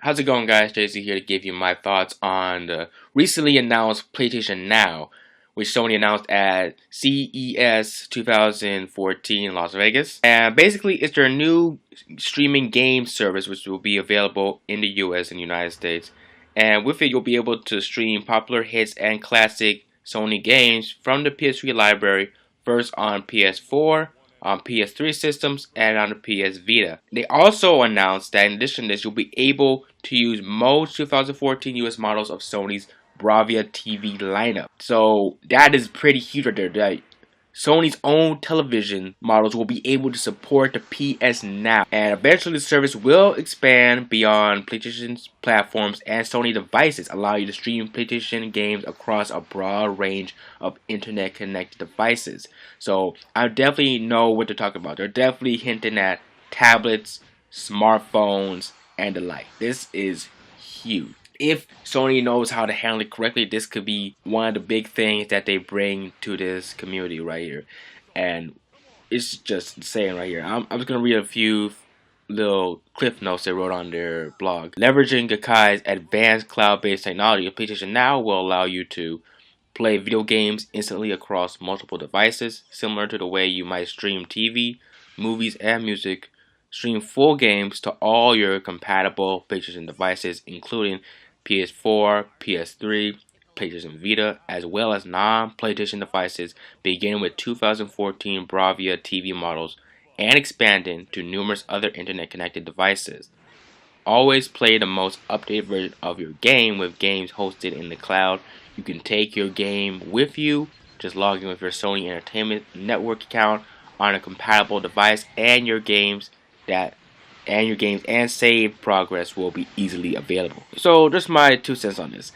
How's it going, guys? JC here to give you my thoughts on the recently announced PlayStation Now, which Sony announced at CES 2014 in Las Vegas. And basically, it's their new streaming game service, which will be available in the US and United States. And with it, you'll be able to stream popular hits and classic Sony games from the PS3 library, first on PS4, on PS3 systems, and on the PS Vita. They also announced that in addition to this, you'll be able to use most 2014 US models of Sony's Bravia TV lineup. So that is pretty huge right there. That Sony's own television models will be able to support the PS Now, and eventually the service will expand beyond PlayStation's platforms and Sony devices, allowing you to stream PlayStation games across a broad range of internet-connected devices. So I definitely know what they're talking about. They're definitely hinting at tablets, smartphones, and the like. This is huge. If Sony knows how to handle it correctly, this could be one of the big things that they bring to this community right here. And it's just insane right here. I'm just going to read a few little cliff notes they wrote on their blog. Leveraging Gakai's advanced cloud-based technology, PlayStation Now will allow you to play video games instantly across multiple devices, similar to the way you might stream TV, movies, and music. Stream full games to all your compatible PlayStation devices, including PS4, PS3, PlayStation Vita, as well as non-PlayStation devices, beginning with 2014 Bravia TV models and expanding to numerous other internet-connected devices. Always play the most updated version of your game with games hosted in the cloud. You can take your game with you, just log in with your Sony Entertainment Network account on a compatible device, and your games and save progress will be easily available. So just my 2 cents on this.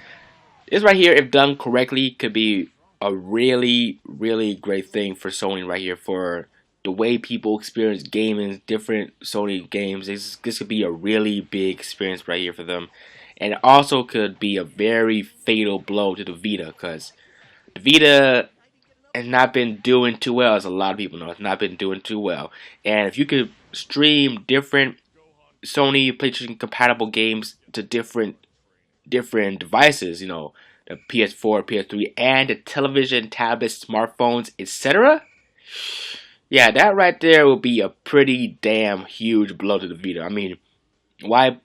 This right here, if done correctly, could be a really, really great thing for Sony right here, for the way people experience gaming, different Sony games. This could be a really big experience right here for them. And it also could be a very fatal blow to the Vita, because the Vita has not been doing too well, as a lot of people know. It's not been doing too well. And if you could stream different Sony PlayStation compatible games to different devices, you know, the PS4, PS3, and the television, tablets, smartphones, etc. Yeah, that right there will be a pretty damn huge blow to the Vita. I mean, why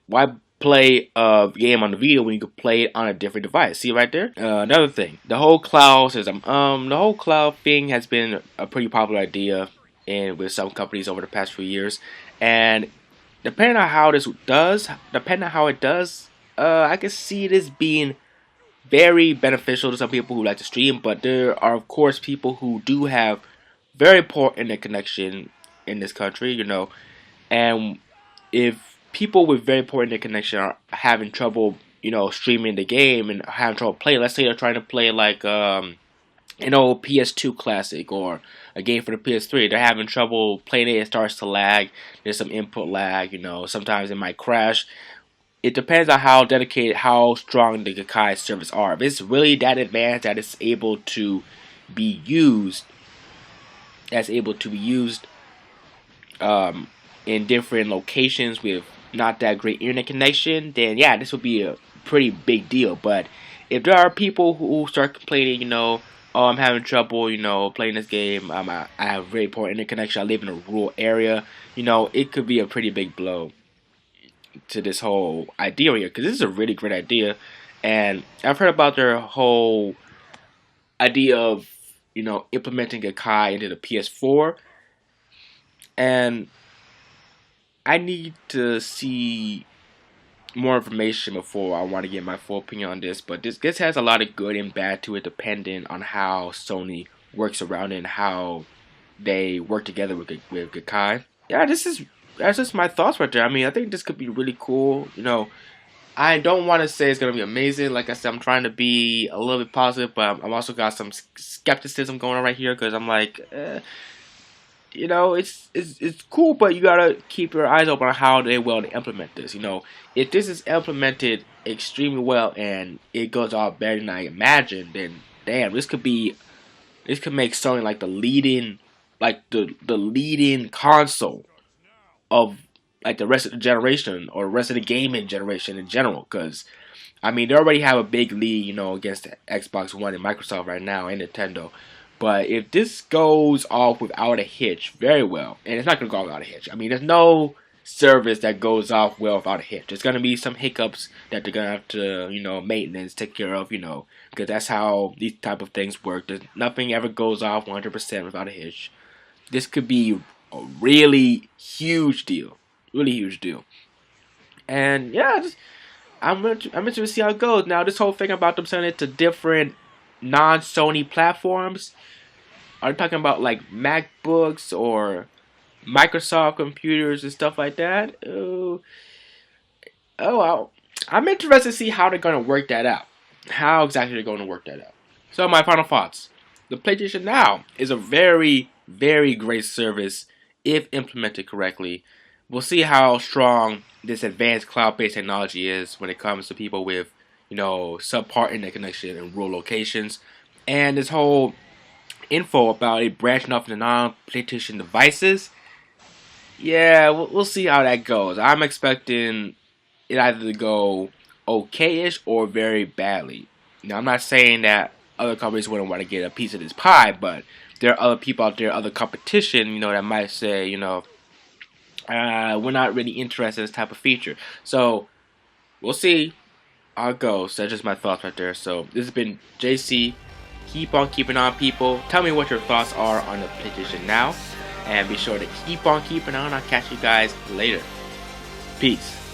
play a game on the Vita when you could play it on a different device? See right there? Another thing, the whole cloud system. The whole cloud thing has been a pretty popular idea with some companies over the past few years, and depending on how it does, I can see this being very beneficial to some people who like to stream. But there are, of course, people who do have very poor internet connection in this country, you know, and if people with very poor internet connection are having trouble, you know, streaming the game and having trouble playing, let's say they're trying to play like an old PS2 classic or a game for the PS3, they're having trouble playing it. It starts to lag. There's some input lag, you know. Sometimes it might crash. It depends on how dedicated, how strong the Gakai servers are. If it's really that advanced that it's able to be used, in different locations with not that great internet connection, then yeah, this would be a pretty big deal. But if there are people who start complaining, you know, oh, I'm having trouble, you know, playing this game, I have very poor internet connection, I live in a rural area, you know, it could be a pretty big blow to this whole idea here, because this is a really great idea. And I've heard about their whole idea of, you know, implementing Gakai into the PS4, and I need to see more information before I want to get my full opinion on this. But this has a lot of good and bad to it, depending on how Sony works around it and how they work together with Gakai. Yeah, that's just my thoughts right there. I mean, I think this could be really cool. You know, I don't want to say it's gonna be amazing. Like I said, I'm trying to be a little bit positive, but I'm also got some skepticism going on right here, because I'm like, you know, it's cool, but you gotta keep your eyes open on how they will implement this. You know, if this is implemented extremely well and it goes out better than I imagined, then damn, this could make Sony like the leading console of like the rest of the generation or the rest of the gaming generation in general. Because I mean, they already have a big lead, you know, against the Xbox One and Microsoft right now and Nintendo. But if this goes off without a hitch, very well, and it's not gonna go without a hitch. I mean, there's no service that goes off well without a hitch. There's gonna be some hiccups that they're gonna have to, you know, maintenance, take care of, you know, because that's how these type of things work. There's nothing ever goes off 100% without a hitch. This could be a really huge deal, really huge deal. And yeah, I'm interested to see how it goes. Now, this whole thing about them selling it to different non-Sony platforms. Are you talking about like MacBooks or Microsoft computers and stuff like that? Well, I'm interested to see how they're going to work that out. How exactly they're going to work that out. So my final thoughts. The PlayStation Now is a very, very great service if implemented correctly. We'll see how strong this advanced cloud-based technology is when it comes to people with, you know, subpar internet connection in rural locations. And this whole info about it branching off into non-PlayStation devices. Yeah, we'll see how that goes. I'm expecting it either to go okay-ish or very badly. Now, I'm not saying that other companies wouldn't want to get a piece of this pie, but there are other people out there, other competition, you know, that might say, you know, we're not really interested in this type of feature. So, we'll see how it goes. That's just my thoughts right there. So, this has been JC. Keep on keeping on, people. Tell me what your thoughts are on the PlayStation Now. And be sure to keep on keeping on. I'll catch you guys later. Peace.